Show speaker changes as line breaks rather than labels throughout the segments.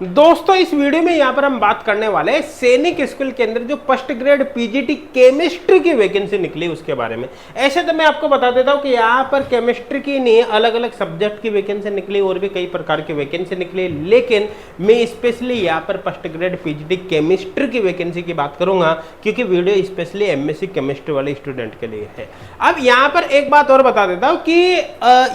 दोस्तों इस वीडियो में यहाँ पर हम बात करने वाले हैं सैनिक स्कूल के अंदर जो फर्स्ट ग्रेड पीजीटी केमिस्ट्री की वैकेंसी निकली उसके बारे में। ऐसे तो मैं आपको बता देता हूँ कि यहाँ पर केमिस्ट्री की नहीं, अलग अलग सब्जेक्ट की वैकेंसी निकली और भी कई प्रकार की वैकेंसी निकली, लेकिन मैं स्पेशली यहाँ पर फर्स्ट ग्रेड पीजीटी केमिस्ट्री की वैकेंसी की बात करूंगा क्योंकि वीडियो स्पेशली एमएससी केमिस्ट्री वाले स्टूडेंट के लिए है। अब यहाँ पर एक बात और बता देता हूँ कि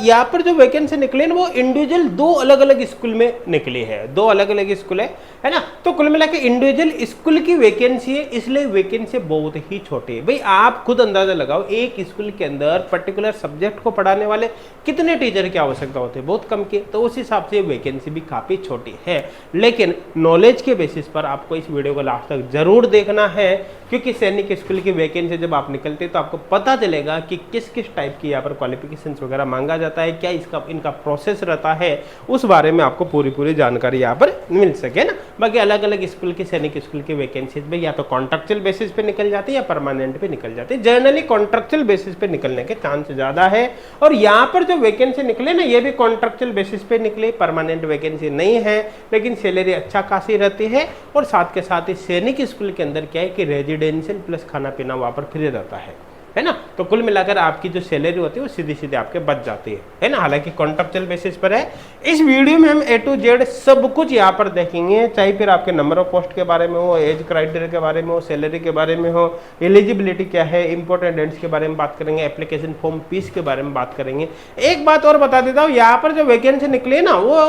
यहाँ पर जो वैकेंसी निकली है वो इंडिविजुअल दो अलग अलग स्कूल में निकली है, दो अलग अलग स्कूल है ना। तो कुल मिला के इंडिविजुअल स्कूल की वैकेंसी है, इसलिए वैकेंसी बहुत ही छोटी है। भाई आप खुद अंदाजा लगाओ एक स्कूल के अंदर पर्टिकुलर सब्जेक्ट को पढ़ाने वाले कितने टीचर की आवश्यकता होती है, बहुत कम की। तो उस हिसाब से वैकेंसी भी काफी छोटी है, लेकिन नॉलेज के बेसिस पर आपको इस वीडियो को लास्ट तक जरूर देखना है क्योंकि सैनिक स्कूल की वैकेंसी जब आप निकलते हैं तो आपको पता चलेगा कि किस किस टाइप की यहाँ पर क्वालिफिकेशंस वगैरह मांगा जाता है, क्या इसका इनका प्रोसेस रहता है, उस बारे में आपको पूरी जानकारी यहाँ पर मिल सके ना। बाकी अलग अलग स्कूल की सैनिक स्कूल की वैकेंसीज में या तो कॉन्ट्रेक्चुअल बेसिस पे निकल जाती है या परमानेंट पे निकल जाती है। जनरली कॉन्ट्रेक्चुअल बेसिस पे निकलने के चांस ज्यादा है और यहाँ पर जो वैकेंसी निकले ना ये भी कॉन्ट्रेक्चुअल बेसिस पे निकले, परमानेंट वैकेंसी नहीं है, लेकिन सैलरी अच्छा खासी रहती है। और साथ के साथ ही सैनिक स्कूल के अंदर क्या है कि रेजिडेंशियल प्लस खाना पीना वहां पर फ्री रहता है ना। तो कुल मिलाकर आपकी जो सैलरी होती है वो सीधी सीधे आपके बच जाती है ना। हालांकि कॉन्ट्रेक्चुअल बेसिस पर है। इस वीडियो में हम ए टू जेड सब कुछ यहाँ पर देखेंगे, चाहे फिर आपके नंबर ऑफ पोस्ट के बारे में हो, एज क्राइटेरिया के बारे में हो, सैलरी के बारे में हो, एलिजिबिलिटी क्या है, इंपॉर्टेंट डेट्स के बारे में बात करेंगे, एप्लीकेशन फॉर्म फीस के बारे में बात करेंगे। एक बात और बता देता हूँ, यहाँ पर जो वैकेंसी निकली है ना वो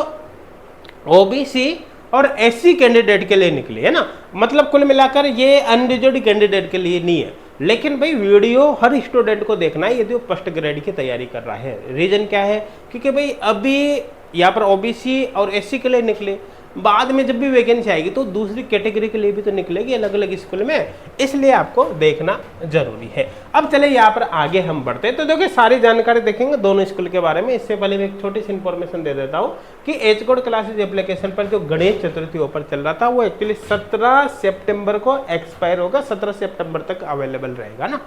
ओबीसी और एससी कैंडिडेट के लिए निकली है ना। मतलब कुल मिलाकर ये अनरिजर्व्ड कैंडिडेट के लिए नहीं है, लेकिन भाई वीडियो हर स्टूडेंट को देखना है यदि वो फर्स्ट ग्रेड की तैयारी कर रहा है। रीजन क्या है, क्योंकि भाई अभी यहाँ पर ओबीसी और एससी के लिए निकले, बाद में जब भी वैकेंसी आएगी तो दूसरी कैटेगरी के लिए भी तो निकलेगी अलग अलग स्कूल में, इसलिए आपको देखना जरूरी है। अब चले यहाँ पर आगे हम बढ़ते हैं। तो देखिए सारी जानकारी देखेंगे दोनों स्कूल के बारे में। इससे पहले मैं एक छोटी सी इंफॉर्मेशन दे देता हूँ कि एज कोड क्लासेज एप्लीकेशन पर जो गणेश चतुर्थी ऑफर चल रहा था वो एक्चुअली 17 सितंबर को एक्सपायर होगा, 17 सितंबर तक अवेलेबल रहेगा ना।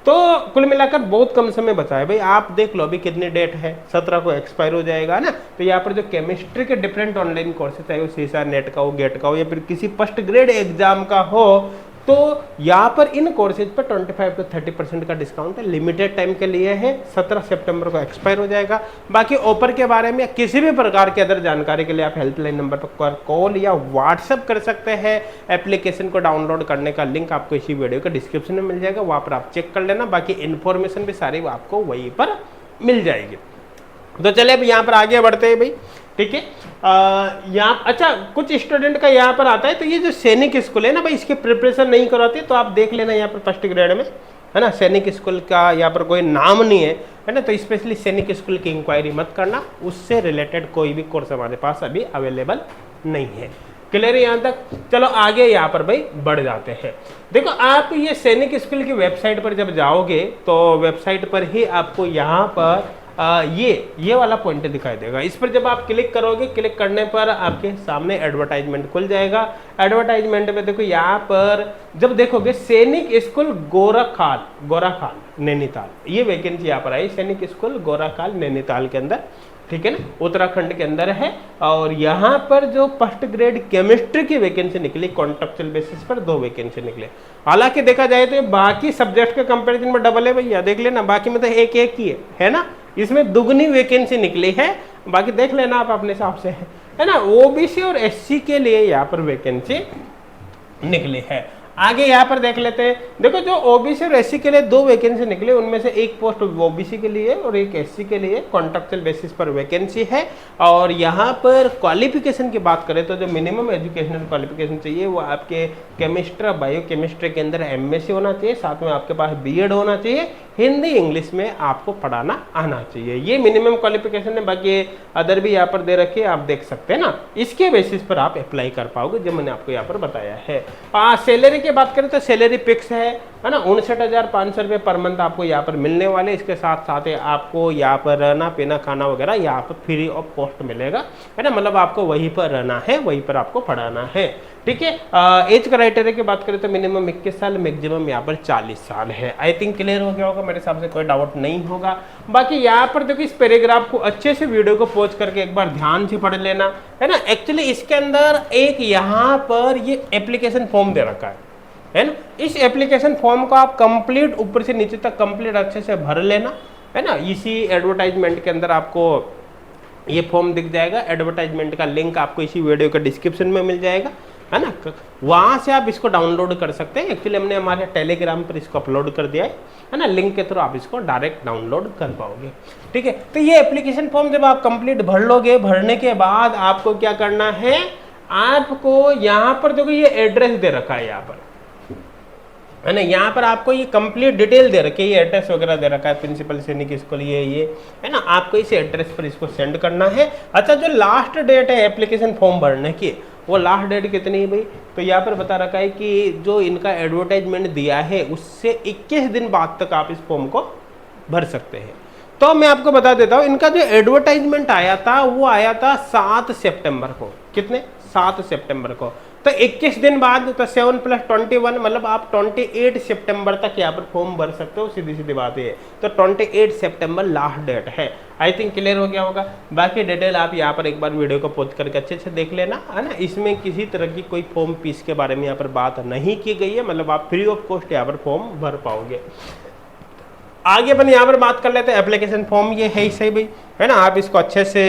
तो कुल मिलाकर बहुत कम समय बचा है भाई। आप देख लो अभी कितनी डेट है, 17 को एक्सपायर हो जाएगा ना। तो यहाँ पर जो केमिस्ट्री के डिफरेंट ऑनलाइन कोर्सेज चाहे वो सीसा नेट का हो, गेट का हो या फिर किसी फर्स्ट ग्रेड एग्जाम का हो, तो यहाँ पर इन कोर्सेज पर 25 to 30% का डिस्काउंट है, लिमिटेड टाइम के लिए है, 17 सितंबर को एक्सपायर हो जाएगा। बाकी ऑफर के बारे में किसी भी प्रकार की अदर जानकारी के लिए आप हेल्पलाइन नंबर पर कॉल या व्हाट्सएप कर सकते हैं। एप्लीकेशन को डाउनलोड करने का लिंक आपको इसी वीडियो के डिस्क्रिप्शन में मिल जाएगा, वहाँ पर आप चेक कर लेना। बाकी इन्फॉर्मेशन भी सारी आपको वहीं पर मिल जाएगी। तो चले अब यहाँ पर आगे बढ़ते हैं भाई, ठीक है। यहाँ अच्छा कुछ स्टूडेंट का यहाँ पर आता है, तो ये जो सैनिक स्कूल है ना भाई, इसकी प्रिपरेशन नहीं कराते तो आप देख लेना यहाँ पर फर्स्ट ग्रेड में है ना। सैनिक स्कूल का यहाँ पर कोई नाम नहीं है ना, तो स्पेशली सैनिक स्कूल की इंक्वायरी मत करना, उससे रिलेटेड कोई भी कोर्स हमारे पास अभी अवेलेबल नहीं है। क्लियर है यहाँ तक। चलो आगे यहाँ पर भाई बढ़ जाते हैं। देखो आप ये सैनिक स्कूल की वेबसाइट पर जब जाओगे तो वेबसाइट पर ही आपको यहाँ पर ये वाला पॉइंट दिखाई देगा। इस पर जब आप क्लिक करोगे, क्लिक करने पर आपके सामने एडवर्टाइजमेंट खुल जाएगा। एडवर्टाइजमेंट में देखो यहाँ पर जब देखोगे सैनिक स्कूल गोराखाल नैनीताल, ये वैकेंसी यहाँ पर आई, सैनिक स्कूल गोराखाल नैनीताल के अंदर, ठीक है ना, उत्तराखंड के अंदर है। और यहाँ पर जो फर्स्ट ग्रेड केमिस्ट्री की वैकेंसी निकली कॉन्ट्रेक्चुअल बेसिस पर 2 वैकेंसी निकले। हालांकि देखा जाए तो बाकी सब्जेक्ट के कंपैरिजन में डबल है भैया, देख लेना, बाकी में तो एक ही है ना, इसमें दुगनी वैकेंसी निकली है। बाकी देख लेना आप अपने हिसाब से, है ना। ओबीसी और एससी के लिए यहाँ पर वैकेंसी निकली है। आगे यहाँ पर देख लेते हैं। देखो जो ओबीसी और एससी के लिए 2 वैकेंसी निकले, उनमें से एक पोस्ट ओबीसी के लिए और एक एससी के लिए कॉन्ट्रेक्चुअल बेसिस पर वैकेंसी है। और यहाँ पर क्वालिफिकेशन की बात करें तो जो मिनिमम एजुकेशनल क्वालिफिकेशन चाहिए वो आपके केमिस्ट्री बायो केमिस्ट्री के अंदर एमएससी होना चाहिए, साथ में आपके पास बीएड होना चाहिए, हिंदी इंग्लिश में आपको पढ़ाना आना चाहिए। ये मिनिमम क्वालिफिकेशन है। बाकी अदर भी यहाँ पर दे रखे, आप देख सकते हैं ना, इसके बेसिस पर आप अप्लाई कर पाओगे जो मैंने आपको यहाँ पर बताया है। सैलरी की बात करें तो सैलरी फिक्स है, है ना। 59,500 रुपये पर मंथ आपको यहाँ पर मिलने वाले। इसके साथ साथ आपको यहाँ पर रहना पीना खाना वगैरह यहाँ पर फ्री ऑफ कॉस्ट मिलेगा, है ना। मतलब आपको वहीं पर रहना है, वहीं पर आपको पढ़ाना है, ठीक है। एज क्राइटेरिया की बात करें तो मिनिमम 21 साल, मैक्सिमम यहाँ पर 40 साल है। आई थिंक क्लियर हो गया होगा, मेरे हिसाब से कोई डाउट नहीं होगा। बाकी यहाँ पर देखो इस पैराग्राफ को अच्छे से वीडियो को पॉज करके एक बार ध्यान से पढ़ लेना, है ना। एक्चुअली इसके अंदर एक यहाँ पर ये एप्लीकेशन फॉर्म दे रखा है ना। इस एप्लीकेशन फॉर्म को आप कंप्लीट ऊपर से नीचे तक कंप्लीट अच्छे से भर लेना, है ना। इसी एडवर्टाइजमेंट के अंदर आपको ये फॉर्म दिख जाएगा। एडवर्टाइजमेंट का लिंक आपको इसी वीडियो के डिस्क्रिप्शन में मिल जाएगा, है ना। वहाँ से आप इसको डाउनलोड कर सकते हैं। एक्चुअली हमने हमारे टेलीग्राम पर इसको अपलोड कर दिया है ना। लिंक के थ्रू आप इसको डायरेक्ट डाउनलोड कर पाओगे, ठीक है। तो ये एप्लीकेशन फॉर्म जब आप कंप्लीट भर लोगे, भरने के बाद आपको क्या करना है, आपको यहाँ पर देखो ये एड्रेस दे रखा है यहाँ पर, है ना। यहाँ पर आपको ये कंप्लीट डिटेल दे रखी है, ये एड्रेस वगैरह दे रखा है, प्रिंसिपल सैनिक स्कूल ये है ना। आपको इस एड्रेस पर इसको सेंड करना है। अच्छा, जो लास्ट डेट है एप्लीकेशन फॉर्म भरने की, वो लास्ट डेट कितनी है भाई, तो यहाँ पर बता रखा है कि जो इनका एडवर्टाइजमेंट दिया है उससे 21 दिन बाद तक आप इस फॉर्म को भर सकते हैं। तो मैं आपको बता देता हूँ, इनका जो एडवर्टाइजमेंट आया था वो आया था 7 सितंबर को। कितने? 7 सितंबर को। तो 21 दिन बाद, तो 7 + 21 मतलब आप 28 सितंबर तक यहाँ पर फॉर्म भर सकते हो। सीधी सीधी बात है, तो 28 सितंबर लास्ट डेट है। आई थिंक क्लियर हो गया होगा। बाकी डिटेल आप यहाँ पर एक बार वीडियो को पॉज करके अच्छे से देख लेना, है ना। इसमें किसी तरह की कोई फॉर्म फीस के बारे में यहाँ पर बात नहीं की गई है, मतलब आप फ्री ऑफ कॉस्ट यहाँ पर फॉर्म भर पाओगे। आगे अपन यहाँ पर बात कर लेते हैं। एप्लीकेशन फॉर्म ये है ही सही भाई, है ना। आप इसको अच्छे से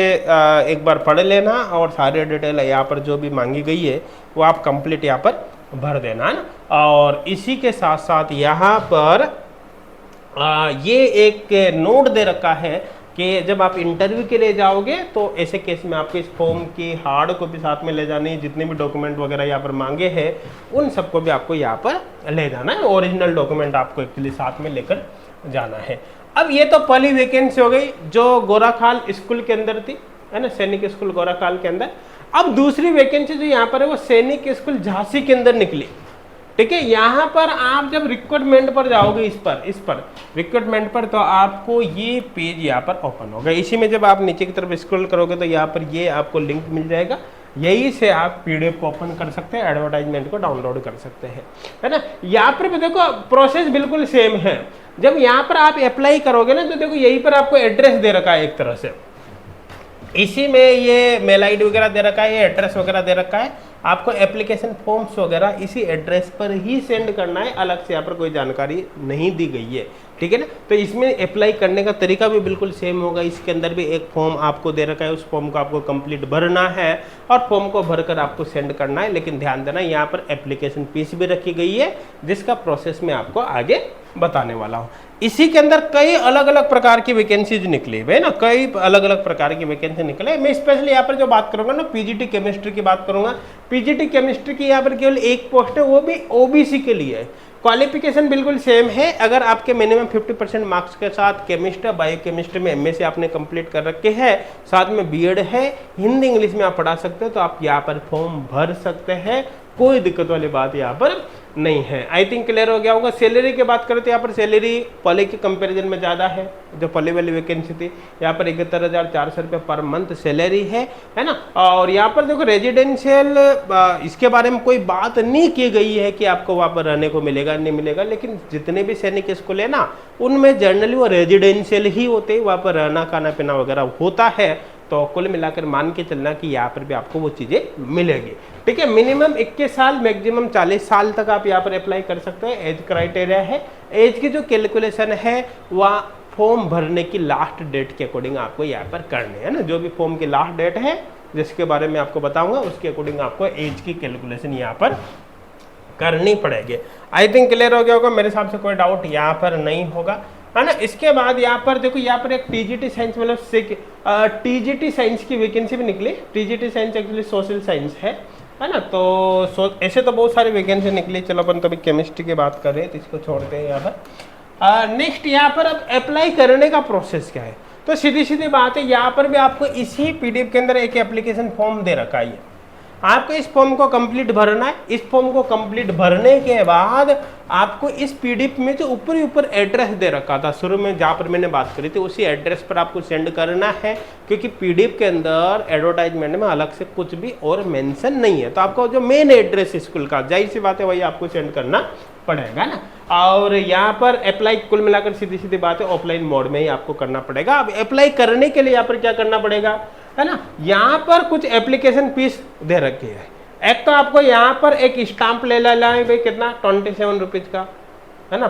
एक बार पढ़ लेना और सारी डिटेल यहाँ पर जो भी मांगी गई है वो आप कंप्लीट यहाँ पर भर देना, है ना। और इसी के साथ साथ यहाँ पर ये एक नोट दे रखा है कि जब आप इंटरव्यू के लिए जाओगे तो ऐसे केस में आपको इस फॉर्म की हार्ड कॉपी साथ में ले जानी है। जितने भी डॉक्यूमेंट वगैरह यहाँ पर मांगे हैं उन सबको भी आपको यहाँ पर ले जाना है। ओरिजिनल डॉक्यूमेंट आपको एक्चुअली साथ में लेकर जाना है। अब ये तो पहली वैकेंसी हो गई जो गोराखाल स्कूल के अंदर थी, है ना, सैनिक स्कूल गोराखाल के अंदर। अब दूसरी वैकेंसी जो यहाँ पर है वो सैनिक स्कूल झांसी के अंदर निकली, ठीक है। यहाँ पर आप जब रिक्रूटमेंट पर जाओगे, इस पर रिक्रूटमेंट पर, तो आपको ये पेज यहाँ पर ओपन होगा। इसी में जब आप नीचे की तरफ स्क्रॉल करोगे तो यहाँ पर ये आपको लिंक मिल जाएगा। यही से आप पीडीएफ को ओपन कर सकते हैं, एडवर्टाइजमेंट को डाउनलोड कर सकते हैं, है ना। यहाँ पर भी देखो प्रोसेस बिल्कुल सेम है। जब यहाँ पर आप अप्लाई करोगे ना, तो देखो यहीं पर आपको एड्रेस दे रखा है एक तरह से। इसी में ये मेल आईडी वगैरह दे रखा है, ये एड्रेस वगैरह दे रखा है। आपको एप्लीकेशन फॉर्म्स वगैरह इसी एड्रेस पर ही सेंड करना है, अलग से यहाँ पर कोई जानकारी नहीं दी गई है, ठीक है ना। तो इसमें अप्लाई करने का तरीका भी बिल्कुल सेम होगा। इसके अंदर भी एक फॉर्म आपको दे रखा है, उस फॉर्म को आपको कंप्लीट भरना है और फॉर्म को भरकर आपको सेंड करना है। लेकिन ध्यान देना, यहाँ पर एप्लीकेशन फीस भी रखी गई है, जिसका प्रोसेस मैं आपको आगे बताने वाला हूँ। इसी के अंदर कई अलग अलग प्रकार की वैकेंसीज निकली है ना, कई अलग अलग प्रकार की वैकेंसी निकले। मैं स्पेशली यहाँ पर जो बात करूंगा ना, पीजीटी केमिस्ट्री की बात करूंगा। पीजीटी केमिस्ट्री की यहाँ पर केवल एक पोस्ट है, वो भी ओबीसी के लिए है। क्वालिफिकेशन बिल्कुल सेम है। अगर आपके मिनिमम 50% मार्क्स के साथ केमिस्ट्री बायोकेमिस्ट्री में एमएससी आपने कंप्लीट कर रखे हैं, साथ में बीएड है, हिंदी इंग्लिश में आप पढ़ा सकते हो, तो आप यहाँ पर फॉर्म भर सकते हैं। कोई दिक्कत वाली बात यहाँ पर नहीं है। आई थिंक क्लियर हो गया होगा। सैलरी की बात करें तो यहाँ पर सैलरी पहले के कंपैरिजन में ज़्यादा है। जो पहले वाली वैकेंसी थी, यहाँ पर 71,400 रुपये पर मंथ सैलरी है ना। और यहाँ पर देखो रेजिडेंशियल, इसके बारे में कोई बात नहीं की गई है कि आपको वहाँ पर रहने को मिलेगा नहीं मिलेगा। लेकिन जितने भी सैनिक स्कूल है ना, उनमें जनरली वो रेजिडेंशियल ही होते हैं, वहाँ पर रहना खाना पीना वगैरह होता है। तो कुल मिलाकर मान के चलना कि यहाँ पर भी आपको वो चीज़ें मिलेगी, ठीक है। मिनिमम 21 साल, मैक्सिमम 40 साल तक आप यहाँ पर अप्लाई कर सकते हैं। एज क्राइटेरिया है, एज की जो कैलकुलेशन है वह फॉर्म भरने की लास्ट डेट के अकॉर्डिंग आपको यहाँ पर करनी है ना। जो भी फॉर्म की लास्ट डेट है जिसके बारे में आपको बताऊंगा, उसके अकॉर्डिंग आपको एज की कैलकुलेशन यहाँ पर करनी पड़ेगी। आई थिंक क्लियर हो गया होगा, मेरे हिसाब से कोई डाउट यहाँ पर नहीं होगा, है ना। इसके बाद यहाँ पर देखो, यहाँ पर एक टीजीटी साइंस मतलब टीजीटी साइंस की वैकेंसी भी निकली। TGT science actually social science है ना। तो ऐसे तो बहुत सारी वैकेंसी निकली। चलो अपन तो अभी केमिस्ट्री की बात कर रहे हैं, तो इसको छोड़ते हैं यहाँ पर। नेक्स्ट यहाँ पर अब अप्लाई करने का प्रोसेस क्या है, तो सीधी सीधी बात है, यहाँ पर भी आपको इसी पीडीएफ के अंदर एक एप्लीकेशन फॉर्म दे रखा है। आपको इस फॉर्म को कंप्लीट भरना है। इस फॉर्म को कंप्लीट भरने के बाद आपको इस पीडीएफ में जो ऊपर ही ऊपर एड्रेस दे रखा था शुरू में जहाँ पर मैंने बात करी थी, उसी एड्रेस पर आपको सेंड करना है, क्योंकि पीडीएफ के अंदर एडवर्टाइजमेंट में अलग से कुछ भी और मेंशन नहीं है। तो आपको जो मेन एड्रेस स्कूल का, जाहिर सी बात है, वही आपको सेंड करना पड़ेगा ना। और यहाँ पर अप्लाई कुल मिलाकर सीधी सीधी बात है ऑफलाइन मोड में ही आपको करना पड़ेगा। अब अप्लाई करने के लिए यहाँ पर क्या करना पड़ेगा, है ना, यहाँ पर कुछ एप्लीकेशन फीस दे रखी है। एक तो आपको यहाँ पर एक स्टाम्प ले लेना है भाई, कितना 27 रुपीज़ का, है ना।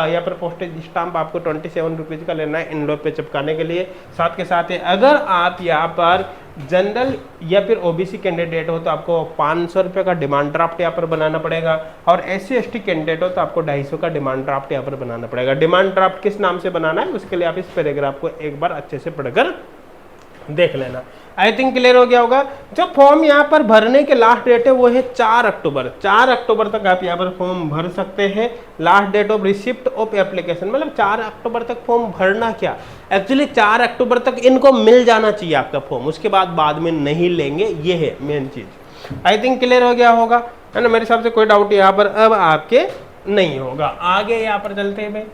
यहाँ पर पोस्टेज स्टाम्प आपको 27 रुपीज़ का लेना है एनवलप पे चिपकाने के लिए। साथ के साथ अगर आप यहाँ पर जनरल या फिर ओबीसी कैंडिडेट हो तो आपको 500 रुपये का डिमांड ड्राफ्ट यहाँ पर बनाना पड़ेगा, और SC/ST कैंडिडेट हो तो आपको 250 का डिमांड ड्राफ्ट यहाँ पर बनाना पड़ेगा। डिमांड ड्राफ्ट किस नाम से बनाना है उसके लिए आप इस पैराग्राफ को एक बार अच्छे से पढ़कर देख लेना। आई थिंक क्लियर हो गया होगा। जो फॉर्म यहाँ पर भरने के लास्ट डेट है वो है 4 अक्टूबर। 4 अक्टूबर तक आप यहाँ पर फॉर्म भर सकते हैं। Last date of receipt of application, मतलब 4 अक्टूबर तक फॉर्म भरना क्या, एक्चुअली 4 अक्टूबर तक इनको मिल जाना चाहिए आपका फॉर्म, उसके बाद में नहीं लेंगे, ये है मेन चीज। आई थिंक क्लियर हो गया होगा, है ना। मेरे हिसाब से कोई डाउट यहाँ पर अब आपके नहीं होगा। आगे यहाँ पर चलते हैं भाई।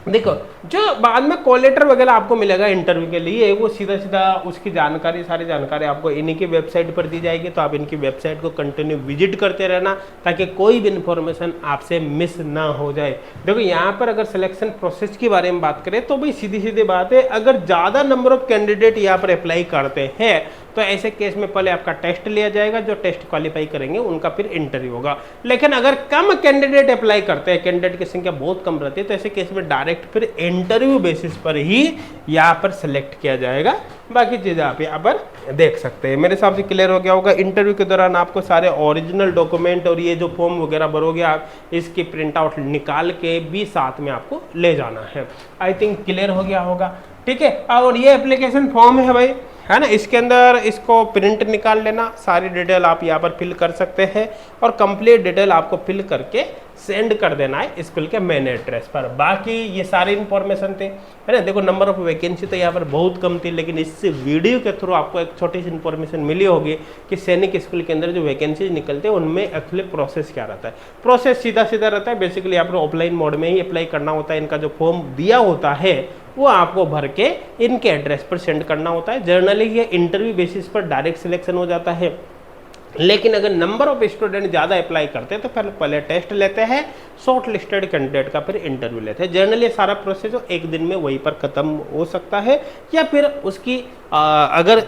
देखो, जो बाद में कॉल लेटर वगैरह आपको मिलेगा इंटरव्यू के लिए, वो सीधा सीधा उसकी जानकारी, सारी जानकारी आपको इन्हीं की वेबसाइट पर दी जाएगी। तो आप इनकी वेबसाइट को कंटिन्यू विजिट करते रहना ताकि कोई भी इन्फॉर्मेशन आपसे मिस ना हो जाए। देखो, यहाँ पर अगर सिलेक्शन प्रोसेस के बारे में बात करें तो भाई सीधी सीधी बात है, अगर ज़्यादा नंबर ऑफ कैंडिडेट यहाँ पर अप्लाई करते हैं तो ऐसे केस में पहले आपका टेस्ट लिया जाएगा, जो टेस्ट क्वालिफाई करेंगे उनका फिर इंटरव्यू होगा। लेकिन अगर कम कैंडिडेट अप्लाई करते हैं, कैंडिडेट की संख्या बहुत कम रहती है, तो ऐसे केस में डायरेक्ट फिर इंटरव्यू बेसिस पर ही यहाँ पर सिलेक्ट किया जाएगा। बाकी चीज़ें आप यहाँ पर देख सकते हैं। मेरे हिसाब से क्लियर हो गया होगा। इंटरव्यू के दौरान आपको सारे ओरिजिनल डॉक्यूमेंट और ये जो फॉर्म वगैरह भरोगे आप, इसकी प्रिंट आउट निकाल के भी साथ में आपको ले जाना है। आई थिंक क्लियर हो गया होगा, ठीक है। और ये एप्लीकेशन फॉर्म है भाई, है ना, इसके अंदर इसको प्रिंट निकाल लेना, सारी डिटेल आप यहाँ पर फिल कर सकते हैं और कंप्लीट डिटेल आपको फिल करके सेंड कर देना है स्कूल के मेन एड्रेस पर। बाकी ये सारी इन्फॉर्मेशन थे, है ना। देखो, नंबर ऑफ वैकेंसी तो यहाँ पर बहुत कम थी, लेकिन इस वीडियो के थ्रू आपको एक छोटी सी इन्फॉर्मेशन मिली होगी कि सैनिक स्कूल के अंदर जो वैकेंसी निकलते हैं उनमें एक्चुअली प्रोसेस क्या रहता है। प्रोसेस सीधा सीधा रहता है, बेसिकली यहाँ पर ऑफलाइन मोड में ही अप्लाई करना होता है। इनका जो फॉर्म दिया होता है वो आपको भर के इनके एड्रेस पर सेंड करना होता है। जनरली ये इंटरव्यू बेसिस पर डायरेक्ट सिलेक्शन हो जाता है, लेकिन अगर नंबर ऑफ स्टूडेंट ज़्यादा अप्लाई करते हैं तो पहले टेस्ट लेते हैं, शॉर्ट लिस्टेड कैंडिडेट का फिर इंटरव्यू लेते हैं। जनरली सारा प्रोसेस एक दिन में वहीं पर ख़त्म हो सकता है, या फिर उसकी अगर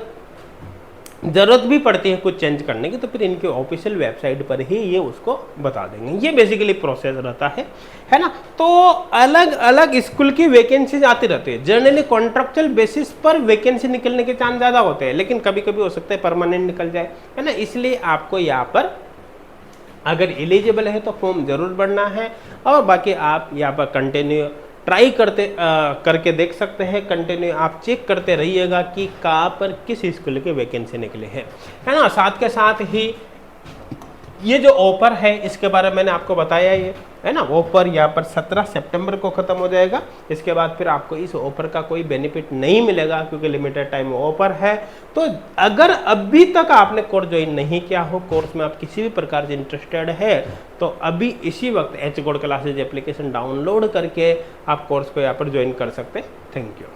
ज़रूरत भी पड़ती है कुछ चेंज करने की तो फिर इनके ऑफिशियल वेबसाइट पर ही ये उसको बता देंगे। ये बेसिकली प्रोसेस रहता है ना। तो अलग अलग स्कूल की वैकेंसीज आती रहती है। जनरली कॉन्ट्रैक्चुअल बेसिस पर वैकेंसी निकलने के चांस ज़्यादा होते हैं, लेकिन कभी कभी हो सकता है परमानेंट निकल जाए, है ना। इसलिए आपको यहाँ पर अगर एलिजिबल है तो फॉर्म जरूर भरना है, और बाकी आप यहाँ पर कंटिन्यू ट्राई करके देख सकते हैं। कंटिन्यू आप चेक करते रहिएगा कि कहाँ पर किस स्कूल के वैकेंसी निकले हैं, है ना। साथ के साथ ही ये जो ऑफर है इसके बारे में मैंने आपको बताया, ये है ना, ऑफर यहाँ पर 17 सितंबर को ख़त्म हो जाएगा। इसके बाद फिर आपको इस ऑफर का कोई बेनिफिट नहीं मिलेगा, क्योंकि लिमिटेड टाइम ऑफर है। तो अगर अभी तक आपने कोर्स ज्वाइन नहीं किया हो, कोर्स में आप किसी भी प्रकार से इंटरेस्टेड है, तो अभी इसी वक्त H gold classes application download करके आप कोर्स को यहाँ पर ज्वाइन कर सकते हैं। Thank you.